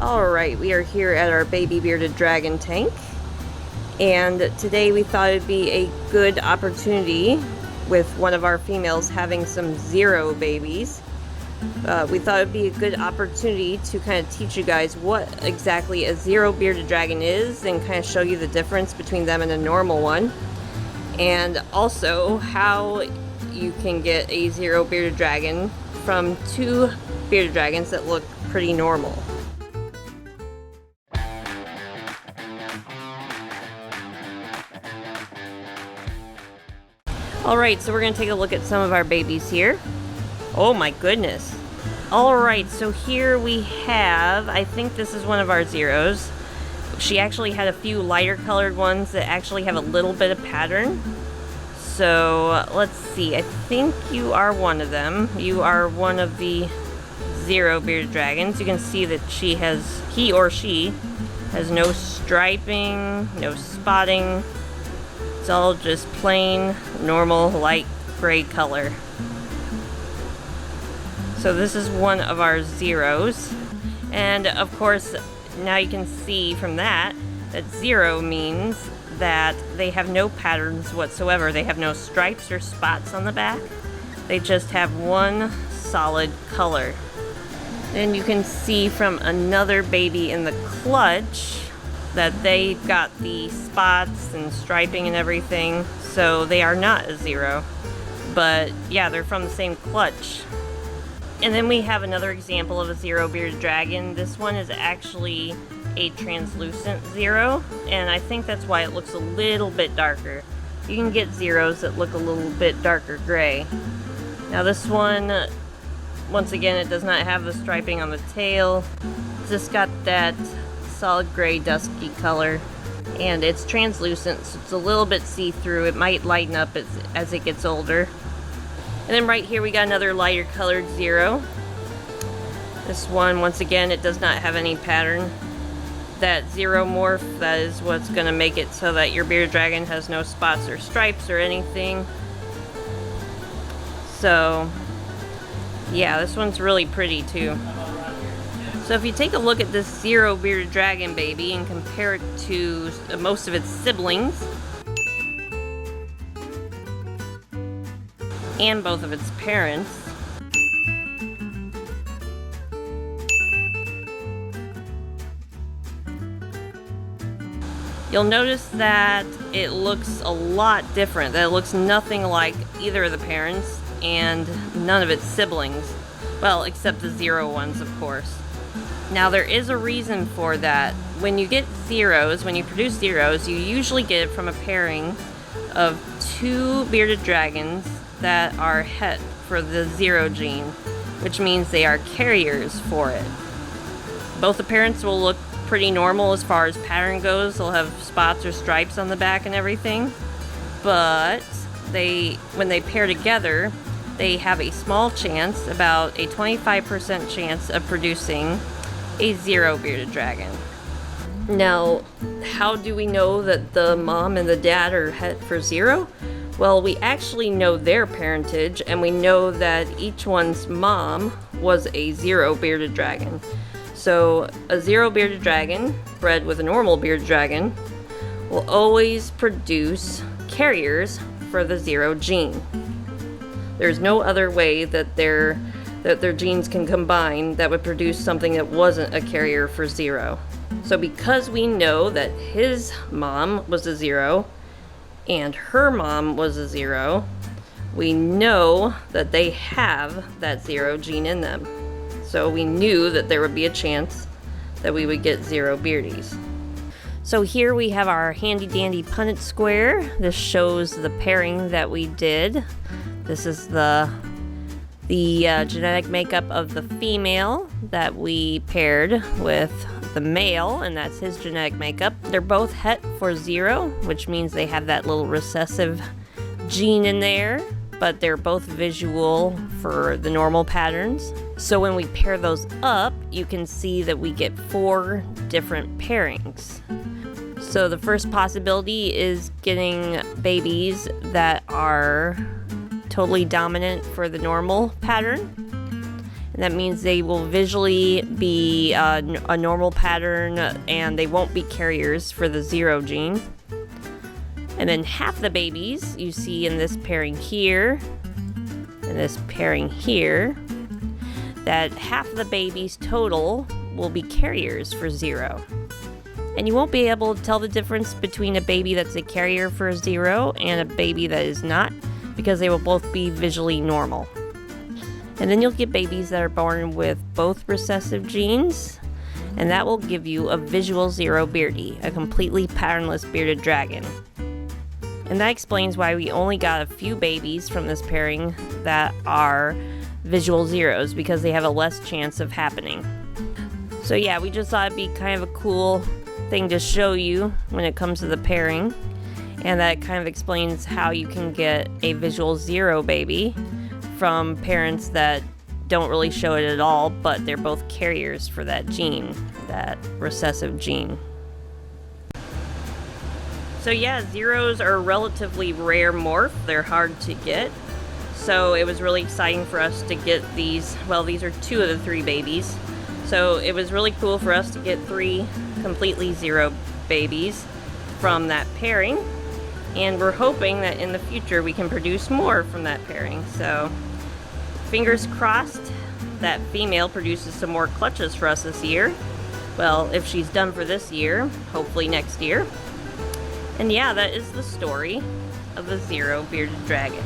Alright, we are here at our baby bearded dragon tank, and today we thought it'd be a good opportunity with one of our females having some zero babies. We thought it'd be a good opportunity to kind of teach you guys what exactly a zero bearded dragon is and kind of show you the difference between them and a normal one, and also how you can get a zero bearded dragon from two bearded dragons that look pretty normal. Alright, so we're going to take a look at some of our babies here. Oh my goodness. Alright, so here we have, I think this is one of our zeros. She actually had a few lighter colored ones that actually have a little bit of pattern. So, let's see, I think you are one of them. You are one of the zero bearded dragons. You can see that he or she has no striping, no spotting. It's all just plain, normal, light gray color. So this is one of our zeros. And of course, now you can see from that zero means that they have no patterns whatsoever. They have no stripes or spots on the back. They just have one solid color. And you can see from another baby in the clutch that they've got the spots and striping and everything, so they are not a zero. But yeah, they're from the same clutch. And then we have another example of a zero bearded dragon. This one is actually a translucent zero, and I think that's why it looks a little bit darker. You can get zeros that look a little bit darker gray. Now this one, once again, it does not have the striping on the tail. It's just got that solid gray dusky color, and it's translucent, so it's a little bit see-through. It might lighten up as it gets older. And then right here we got another lighter colored zero. This one, once again, it does not have any pattern. That zero morph, that is what's going to make it so that your bearded dragon has no spots or stripes or anything. So yeah, this one's really pretty too. So if you take a look at this zero bearded dragon baby and compare it to most of its siblings and both of its parents, you'll notice that it looks a lot different. That it looks nothing like either of the parents and none of its siblings. Well, except the zero ones, of course. Now there is a reason for that. When you get zeros, when you produce zeros, you usually get it from a pairing of two bearded dragons that are het for the zero gene, which means they are carriers for it. Both the parents will look pretty normal as far as pattern goes. They'll have spots or stripes on the back and everything, but when they pair together, they have a small chance, about a 25% chance of producing a zero bearded dragon. Now, how do we know that the mom and the dad are het for zero? Well, we actually know their parentage, and we know that each one's mom was a zero bearded dragon. So a zero bearded dragon bred with a normal bearded dragon will always produce carriers for the zero gene. There's no other way that their genes can combine that would produce something that wasn't a carrier for zero. So because we know that his mom was a zero and her mom was a zero, we know that they have that zero gene in them. So we knew that there would be a chance that we would get zero beardies. So here we have our handy dandy Punnett square. This shows the pairing that we did. This is the genetic makeup of the female that we paired with the male, and that's his genetic makeup. They're both het for zero, which means they have that little recessive gene in there, but they're both visual for the normal patterns. So when we pair those up, you can see that we get 4 different pairings. So the first possibility is getting babies that are totally dominant for the normal pattern. That means they will visually be a normal pattern, and they won't be carriers for the 0 gene. And then half the babies you see in this pairing here, and this pairing here, that half the babies total will be carriers for 0. And you won't be able to tell the difference between a baby that's a carrier for 0 and a baby that is not, because they will both be visually normal. And then you'll get babies that are born with both recessive genes, and that will give you a visual 0 beardie, a completely patternless bearded dragon. And that explains why we only got a few babies from this pairing that are visual 0s, because they have a less chance of happening. So yeah, we just thought it'd be kind of a cool thing to show you when it comes to the pairing, and that kind of explains how you can get a visual 0 baby from parents that don't really show it at all, but they're both carriers for that gene, that recessive gene. So yeah, 0s are a relatively rare morph. They're hard to get. So it was really exciting for us to get these. Well, these are 2 of the 3 babies. So it was really cool for us to get 3 completely 0 babies from that pairing. And we're hoping that in the future we can produce more from that pairing. So fingers crossed that female produces some more clutches for us this year. Well, if she's done for this year, hopefully next year. And yeah, that is the story of the 0 bearded dragon.